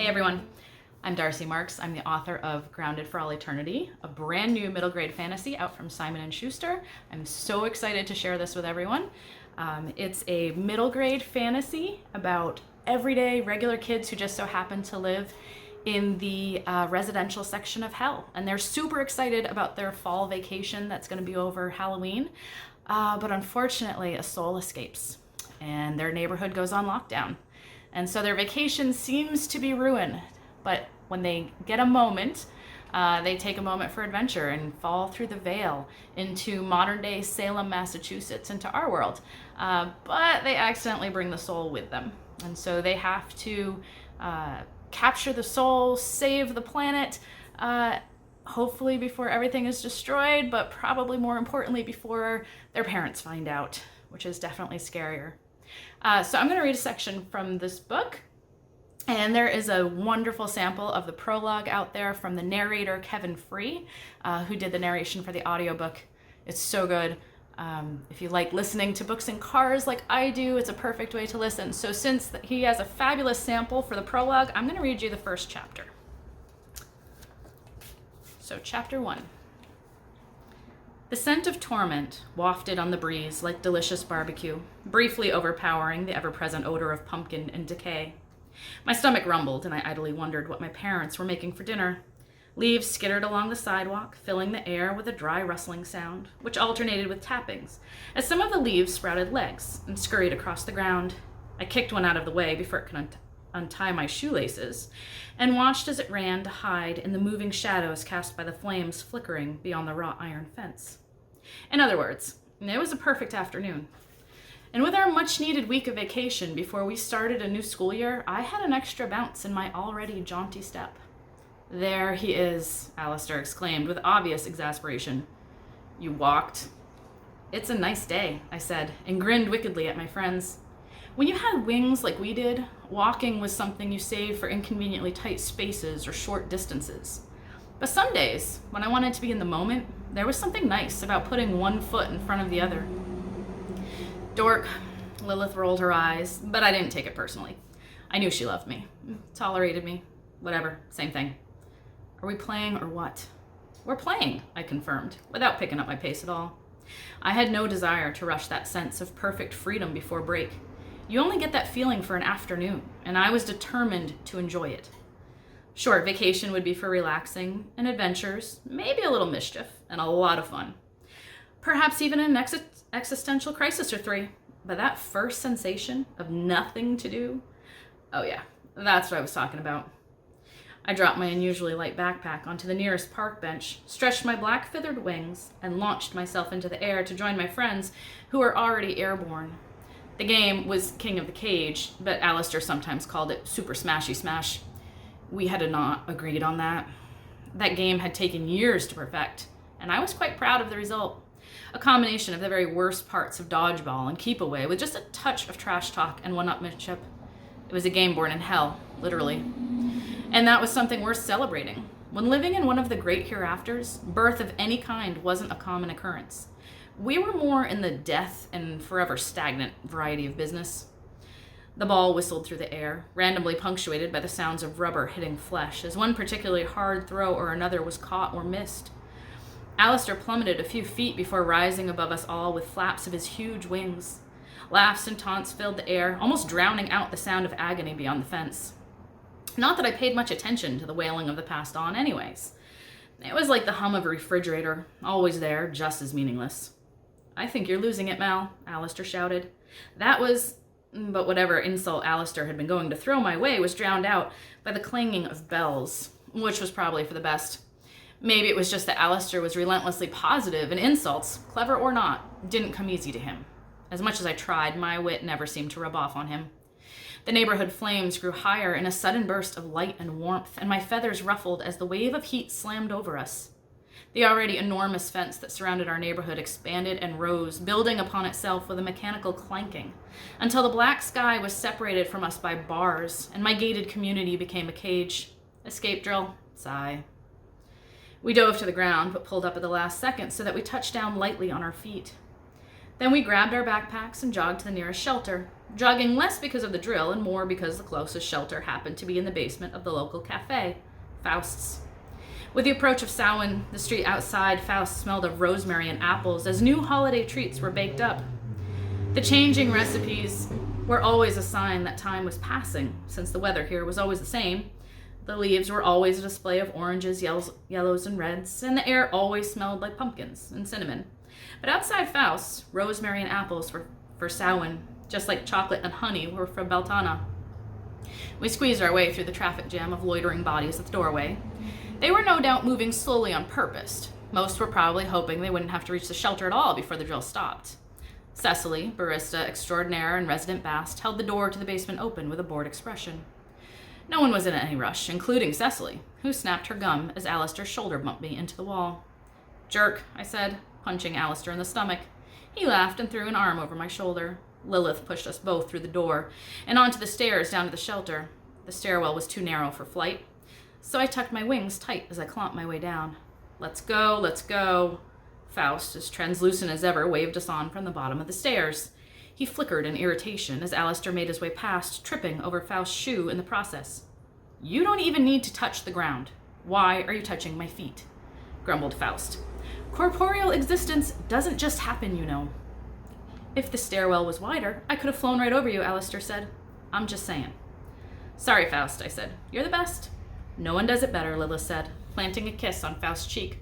Hey everyone, I'm Darcy Marks. I'm the author of Grounded for All Eternity, a brand new middle grade fantasy out from Simon & Schuster. I'm so excited to share this with everyone. It's a middle grade fantasy about everyday regular kids who just so happen to live in the residential section of hell. And they're super excited about their fall vacation that's going to be over Halloween. But unfortunately, a soul escapes and their neighborhood goes on lockdown. And so their vacation seems to be ruined. But when they get a moment, they take a moment for adventure and fall through the veil into modern day Salem, Massachusetts, into our world. But they accidentally bring the soul with them. And so they have to capture the soul, save the planet, hopefully before everything is destroyed, but probably more importantly before their parents find out, which is definitely scarier. So I'm going to read a section from this book, and there is a wonderful sample of the prologue out there from the narrator, Kevin Free, who did the narration for the audiobook. It's so good. If you like listening to books in cars like I do, it's a perfect way to listen. So since he has a fabulous sample for the prologue, I'm going to read you the first chapter. So chapter 1. The scent of torment wafted on the breeze like delicious barbecue, briefly overpowering the ever-present odor of pumpkin and decay. My stomach rumbled, and I idly wondered what my parents were making for dinner. Leaves skittered along the sidewalk, filling the air with a dry rustling sound, which alternated with tappings, as some of the leaves sprouted legs and scurried across the ground. I kicked one out of the way before it could untie my shoelaces, and watched as it ran to hide in the moving shadows cast by the flames flickering beyond the wrought iron fence. In other words, it was a perfect afternoon. And with our much-needed week of vacation before we started a new school year, I had an extra bounce in my already jaunty step. "There he is," Alistair exclaimed with obvious exasperation. "You walked?" "It's a nice day," I said, and grinned wickedly at my friends. When you had wings like we did, walking was something you saved for inconveniently tight spaces or short distances. But some days, when I wanted to be in the moment, there was something nice about putting one foot in front of the other. "Dork," Lilith rolled her eyes, but I didn't take it personally. I knew she loved me, tolerated me, whatever, same thing. "Are we playing or what?" "We're playing," I confirmed, without picking up my pace at all. I had no desire to rush that sense of perfect freedom before break. You only get that feeling for an afternoon, and I was determined to enjoy it. Sure, vacation would be for relaxing and adventures, maybe a little mischief, and a lot of fun. Perhaps even an existential crisis or three. But that first sensation of nothing to do, oh yeah, that's what I was talking about. I dropped my unusually light backpack onto the nearest park bench, stretched my black feathered wings, and launched myself into the air to join my friends who were already airborne. The game was King of the Cage, but Alistair sometimes called it Super Smashy Smash. We had not agreed on that. That game had taken years to perfect, and I was quite proud of the result. A combination of the very worst parts of dodgeball and keep away with just a touch of trash talk and one-upmanship. It was a game born in hell, literally. And that was something worth celebrating. When living in one of the great hereafters, birth of any kind wasn't a common occurrence. We were more in the death and forever stagnant variety of business. The ball whistled through the air, randomly punctuated by the sounds of rubber hitting flesh, as one particularly hard throw or another was caught or missed. Alistair plummeted a few feet before rising above us all with flaps of his huge wings. Laughs and taunts filled the air, almost drowning out the sound of agony beyond the fence. Not that I paid much attention to the wailing of the passed on anyways. It was like the hum of a refrigerator, always there, just as meaningless. "I think you're losing it, Mal," Alistair shouted. But whatever insult Alistair had been going to throw my way was drowned out by the clanging of bells, which was probably for the best. Maybe it was just that Alistair was relentlessly positive, and insults, clever or not, didn't come easy to him. As much as I tried, my wit never seemed to rub off on him. The neighborhood flames grew higher in a sudden burst of light and warmth, and my feathers ruffled as the wave of heat slammed over us. The already enormous fence that surrounded our neighborhood expanded and rose, building upon itself with a mechanical clanking, until the black sky was separated from us by bars, and my gated community became a cage. Escape drill. Sigh. We dove to the ground, but pulled up at the last second so that we touched down lightly on our feet. Then we grabbed our backpacks and jogged to the nearest shelter, jogging less because of the drill and more because the closest shelter happened to be in the basement of the local cafe, Faust's. With the approach of Samhain, the street outside Faust smelled of rosemary and apples as new holiday treats were baked up. The changing recipes were always a sign that time was passing, since the weather here was always the same. The leaves were always a display of oranges, yellows, and reds, and the air always smelled like pumpkins and cinnamon. But outside Faust, rosemary and apples were for Samhain, just like chocolate and honey were for Beltana. We squeezed our way through the traffic jam of loitering bodies at the doorway. They were no doubt moving slowly on purpose. Most were probably hoping they wouldn't have to reach the shelter at all before the drill stopped. Cecily, barista extraordinaire and resident Bast, held the door to the basement open with a bored expression. No one was in any rush, including Cecily, who snapped her gum as Alistair shoulder bumped me into the wall. "Jerk," I said, punching Alistair in the stomach. He laughed and threw an arm over my shoulder. Lilith pushed us both through the door and onto the stairs down to the shelter. The stairwell was too narrow for flight, so I tucked my wings tight as I clomped my way down. Let's go, let's go." Faust, as translucent as ever, waved us on from the bottom of the stairs. He flickered in irritation as Alistair made his way past, tripping over Faust's shoe in the process. "You don't even need to touch the ground. Why are you touching my feet?" grumbled Faust. "Corporeal existence doesn't just happen, you know." "If the stairwell was wider, I could have flown right over you," Alistair said. "I'm just saying." "Sorry, Faust," I said. "You're the best." "No one does it better," Lilith said, planting a kiss on Faust's cheek.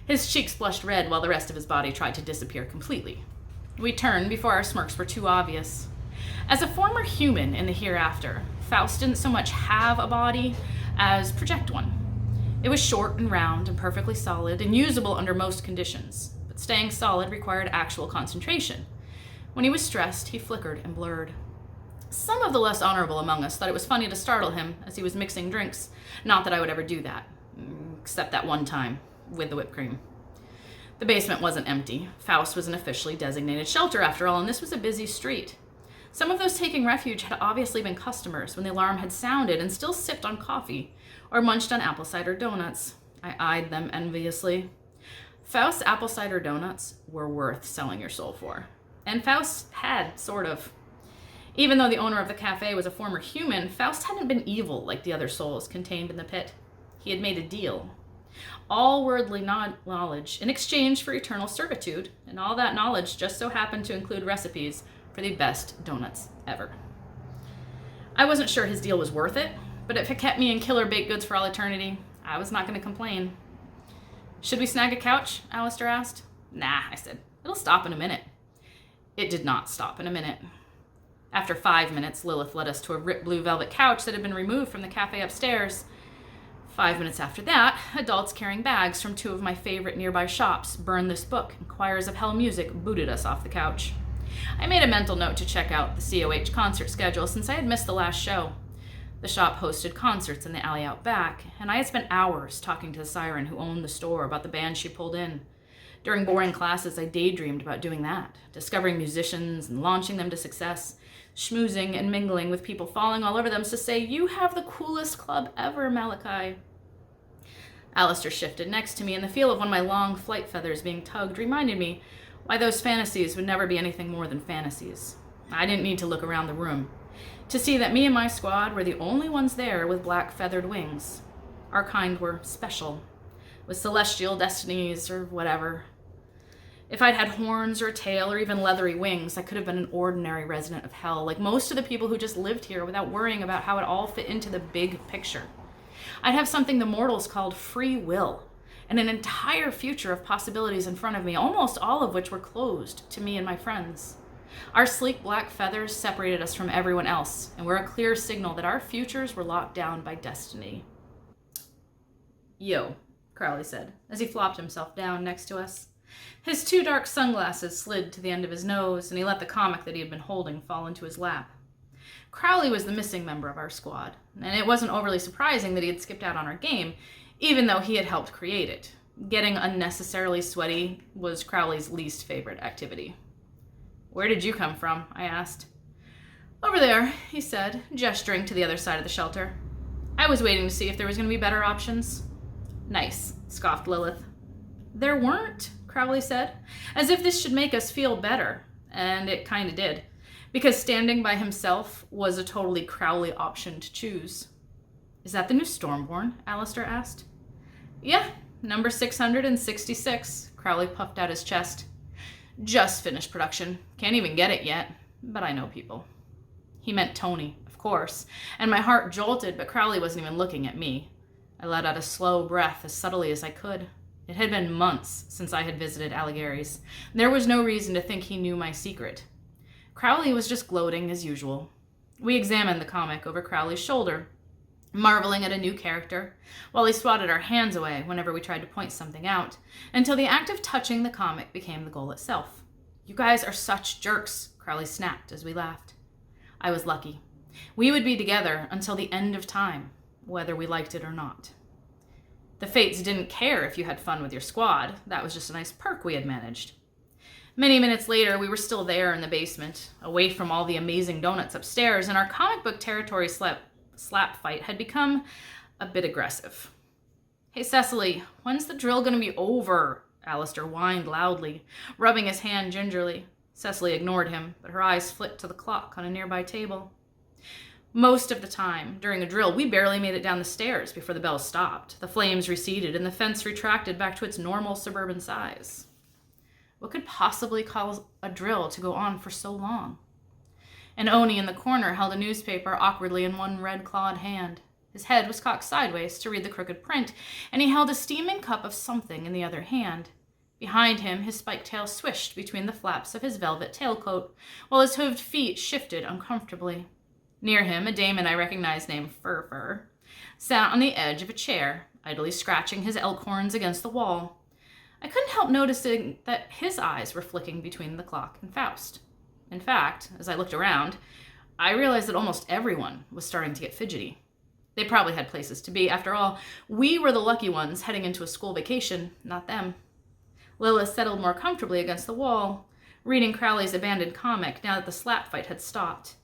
His cheeks blushed red while the rest of his body tried to disappear completely. We turned before our smirks were too obvious. As a former human in the hereafter, Faust didn't so much have a body as project one. It was short and round and perfectly solid and usable under most conditions, but staying solid required actual concentration. When he was stressed, he flickered and blurred. Some of the less honorable among us thought it was funny to startle him as he was mixing drinks. Not that I would ever do that, except that one time with the whipped cream. The basement wasn't empty. Faust was an officially designated shelter after all, and this was a busy street. Some of those taking refuge had obviously been customers when the alarm had sounded and still sipped on coffee or munched on apple cider donuts. I eyed them enviously. Faust's apple cider donuts were worth selling your soul for. And Faust had, sort of. Even though the owner of the cafe was a former human, Faust hadn't been evil like the other souls contained in the pit. He had made a deal. All worldly knowledge in exchange for eternal servitude, and all that knowledge just so happened to include recipes for the best donuts ever. I wasn't sure his deal was worth it, but if it kept me in killer baked goods for all eternity, I was not going to complain. "Should we snag a couch?" Alistair asked. "Nah," I said. "It'll stop in a minute." It did not stop in a minute. After 5 minutes, Lilith led us to a ripped blue velvet couch that had been removed from the cafe upstairs. 5 minutes after that, adults carrying bags from 2 of my favorite nearby shops, Burn This Book and Choirs of Hell Music, booted us off the couch. I made a mental note to check out the COH concert schedule since I had missed the last show. The shop hosted concerts in the alley out back, and I had spent hours talking to the siren who owned the store about the band she pulled in. During boring classes, I daydreamed about doing that, discovering musicians and launching them to success, schmoozing and mingling with people falling all over them to say, "You have the coolest club ever, Malachi." Alistair shifted next to me, and the feel of one of my long flight feathers being tugged reminded me why those fantasies would never be anything more than fantasies. I didn't need to look around the room to see that me and my squad were the only ones there with black feathered wings. Our kind were special, with celestial destinies or whatever. If I'd had horns or a tail or even leathery wings, I could have been an ordinary resident of hell, like most of the people who just lived here without worrying about how it all fit into the big picture. I'd have something the mortals called free will, and an entire future of possibilities in front of me, almost all of which were closed to me and my friends. Our sleek black feathers separated us from everyone else, and were a clear signal that our futures were locked down by destiny. "Yo," Crowley said, as he flopped himself down next to us. His 2 dark sunglasses slid to the end of his nose, and he let the comic that he had been holding fall into his lap. Crowley was the missing member of our squad, and it wasn't overly surprising that he had skipped out on our game, even though he had helped create it. Getting unnecessarily sweaty was Crowley's least favorite activity. "Where did you come from?" I asked. "Over there," he said, gesturing to the other side of the shelter. "I was waiting to see if there was going to be better options." "Nice," scoffed Lilith. "There weren't," Crowley said, as if this should make us feel better, and it kinda did, because standing by himself was a totally Crowley option to choose. Is that the new Stormborn? Alistair asked. Yeah, number 666, Crowley puffed out his chest. Just finished production. Can't even get it yet, but I know people. He meant Tony, of course, and my heart jolted, but Crowley wasn't even looking at me. I let out a slow breath as subtly as I could. It had been months since I had visited Alighieri's. There was no reason to think he knew my secret. Crowley was just gloating as usual. We examined the comic over Crowley's shoulder, marveling at a new character, while he swatted our hands away whenever we tried to point something out, until the act of touching the comic became the goal itself. You guys are such jerks, Crowley snapped as we laughed. I was lucky. We would be together until the end of time, whether we liked it or not. The Fates didn't care if you had fun with your squad. That was just a nice perk we had managed. Many minutes later, we were still there in the basement, away from all the amazing donuts upstairs, and our comic book territory slap fight had become a bit aggressive. Hey, Cecily, when's the drill going to be over? Alistair whined loudly, rubbing his hand gingerly. Cecily ignored him, but her eyes flicked to the clock on a nearby table. Most of the time, during a drill, we barely made it down the stairs before the bell stopped. The flames receded and the fence retracted back to its normal suburban size. What could possibly cause a drill to go on for so long? An Oni in the corner held a newspaper awkwardly in one red-clawed hand. His head was cocked sideways to read the crooked print, and he held a steaming cup of something in the other hand. Behind him, his spiked tail swished between the flaps of his velvet tailcoat, while his hooved feet shifted uncomfortably. Near him, a daemon I recognized named Fur sat on the edge of a chair, idly scratching his elk horns against the wall. I couldn't help noticing that his eyes were flicking between the clock and Faust. In fact, as I looked around, I realized that almost everyone was starting to get fidgety. They probably had places to be. After all, we were the lucky ones heading into a school vacation, not them. Lilith settled more comfortably against the wall, reading Crowley's abandoned comic now that the slap fight had stopped.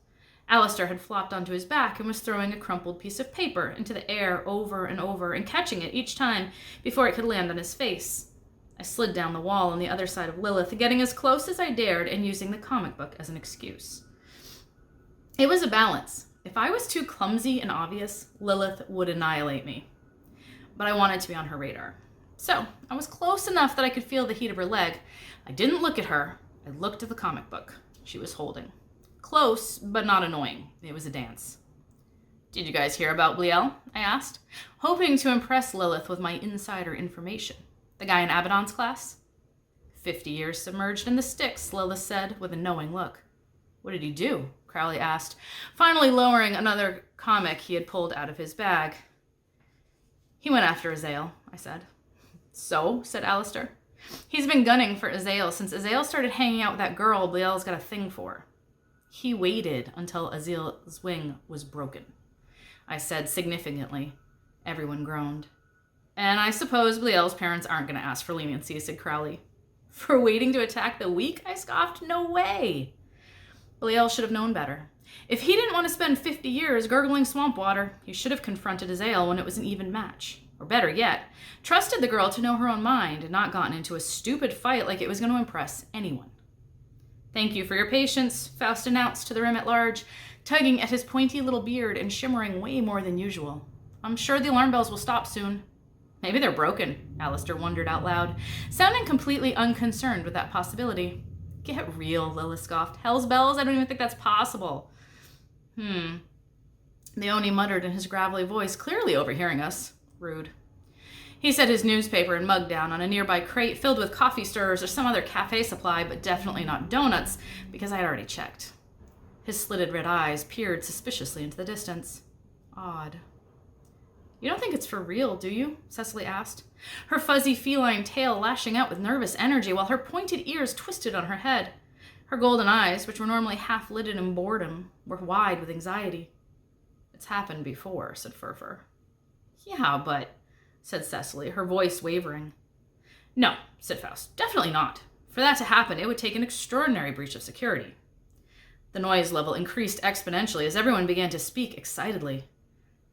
Alistair had flopped onto his back and was throwing a crumpled piece of paper into the air over and over and catching it each time before it could land on his face. I slid down the wall on the other side of Lilith, getting as close as I dared and using the comic book as an excuse. It was a balance. If I was too clumsy and obvious, Lilith would annihilate me. But I wanted to be on her radar. So, I was close enough that I could feel the heat of her leg. I didn't look at her. I looked at the comic book she was holding. Close, but not annoying. It was a dance. Did you guys hear about Bliel? I asked, hoping to impress Lilith with my insider information. The guy in Abaddon's class? 50 years submerged in the Styx, Lilith said, with a knowing look. What did he do? Crowley asked, finally lowering another comic he had pulled out of his bag. He went after Azael, I said. So, said Alistair. He's been gunning for Azael since Azael started hanging out with that girl Bliel's got a thing for. He waited until Azael's wing was broken, I said significantly. Everyone groaned. And I suppose Bliel's parents aren't going to ask for leniency, said Crowley. For waiting to attack the weak? I scoffed. No way. Bliel should have known better. If he didn't want to spend 50 years gurgling swamp water, he should have confronted Azael when it was an even match. Or better yet, trusted the girl to know her own mind and not gotten into a stupid fight like it was going to impress anyone. Thank you for your patience, Faust announced to the room at large, tugging at his pointy little beard and shimmering way more than usual. I'm sure the alarm bells will stop soon. Maybe they're broken, Alistair wondered out loud, sounding completely unconcerned with that possibility. Get real, Lilith scoffed. Hell's bells? I don't even think that's possible. The Oni muttered in his gravelly voice, clearly overhearing us. Rude. He set his newspaper and mug down on a nearby crate filled with coffee stirrers or some other cafe supply, but definitely not donuts, because I had already checked. His slitted red eyes peered suspiciously into the distance. Odd. You don't think it's for real, do you? Cecily asked, her fuzzy feline tail lashing out with nervous energy while her pointed ears twisted on her head. Her golden eyes, which were normally half-lidded in boredom, were wide with anxiety. It's happened before, said Fur. Yeah, but, said Cecily, her voice wavering. No, said Faust, definitely not. For that to happen, it would take an extraordinary breach of security. The noise level increased exponentially as everyone began to speak excitedly.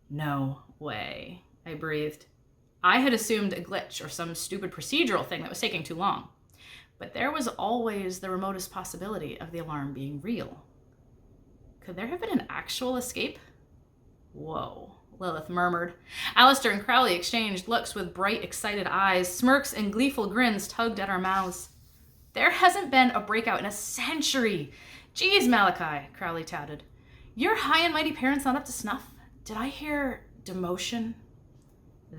No way, I breathed. I had assumed a glitch or some stupid procedural thing that was taking too long. but there was always the remotest possibility of the alarm being real. Could there have been an actual escape? Whoa, Lilith murmured. Alistair and Crowley exchanged looks with bright, excited eyes. Smirks and gleeful grins tugged at our mouths. There hasn't been a breakout in a century. Geez, Malachi, Crowley touted. Your high and mighty parents not up to snuff? Did I hear demotion?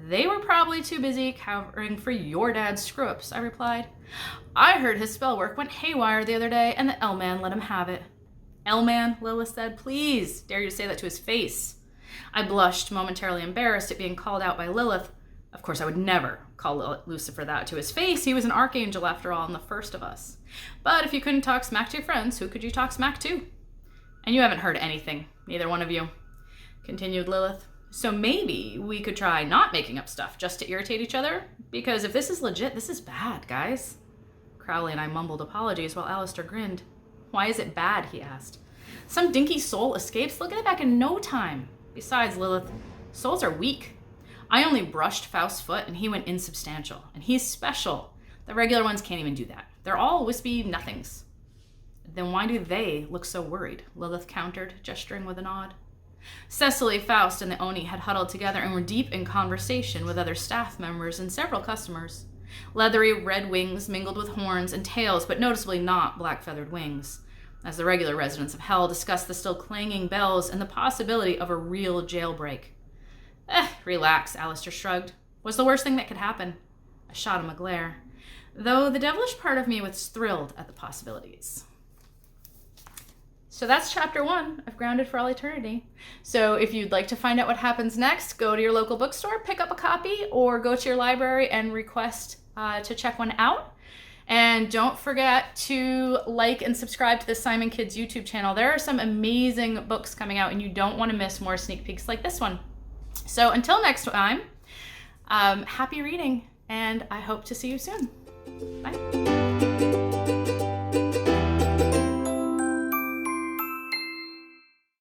They were probably too busy covering for your dad's screw-ups, I replied. I heard his spell work went haywire the other day, and the L-man let him have it. L-man, Lilith said. Please, dare you to say that to his face. I blushed, momentarily embarrassed at being called out by Lilith. Of course, I would never call Lucifer that to his face. He was an archangel, after all, and the first of us. But if you couldn't talk smack to your friends, who could you talk smack to? And you haven't heard anything, neither one of you, continued Lilith. So maybe we could try not making up stuff just to irritate each other? Because if this is legit, this is bad, guys. Crowley and I mumbled apologies while Alistair grinned. Why is it bad, he asked. Some dinky soul escapes. They'll get it back in no time. Besides, Lilith, souls are weak. I only brushed Faust's foot and he went insubstantial. And he's special. The regular ones can't even do that. They're all wispy nothings. Then why do they look so worried? Lilith countered, gesturing with a nod. Cecily, Faust, and the Oni had huddled together and were deep in conversation with other staff members and several customers. Leathery red wings mingled with horns and tails, but noticeably not black-feathered wings, as the regular residents of Hell discussed the still clanging bells and the possibility of a real jailbreak. Relax, Alistair shrugged. What's the worst thing that could happen? I shot him a glare, though the devilish part of me was thrilled at the possibilities. So that's chapter 1 of Grounded for All Eternity. So if you'd like to find out what happens next, go to your local bookstore, pick up a copy, or go to your library and request to check one out. And don't forget to like and subscribe to the Simon Kids YouTube channel. There are some amazing books coming out, and you don't want to miss more sneak peeks like this one. So until next time, happy reading, and I hope to see you soon. Bye.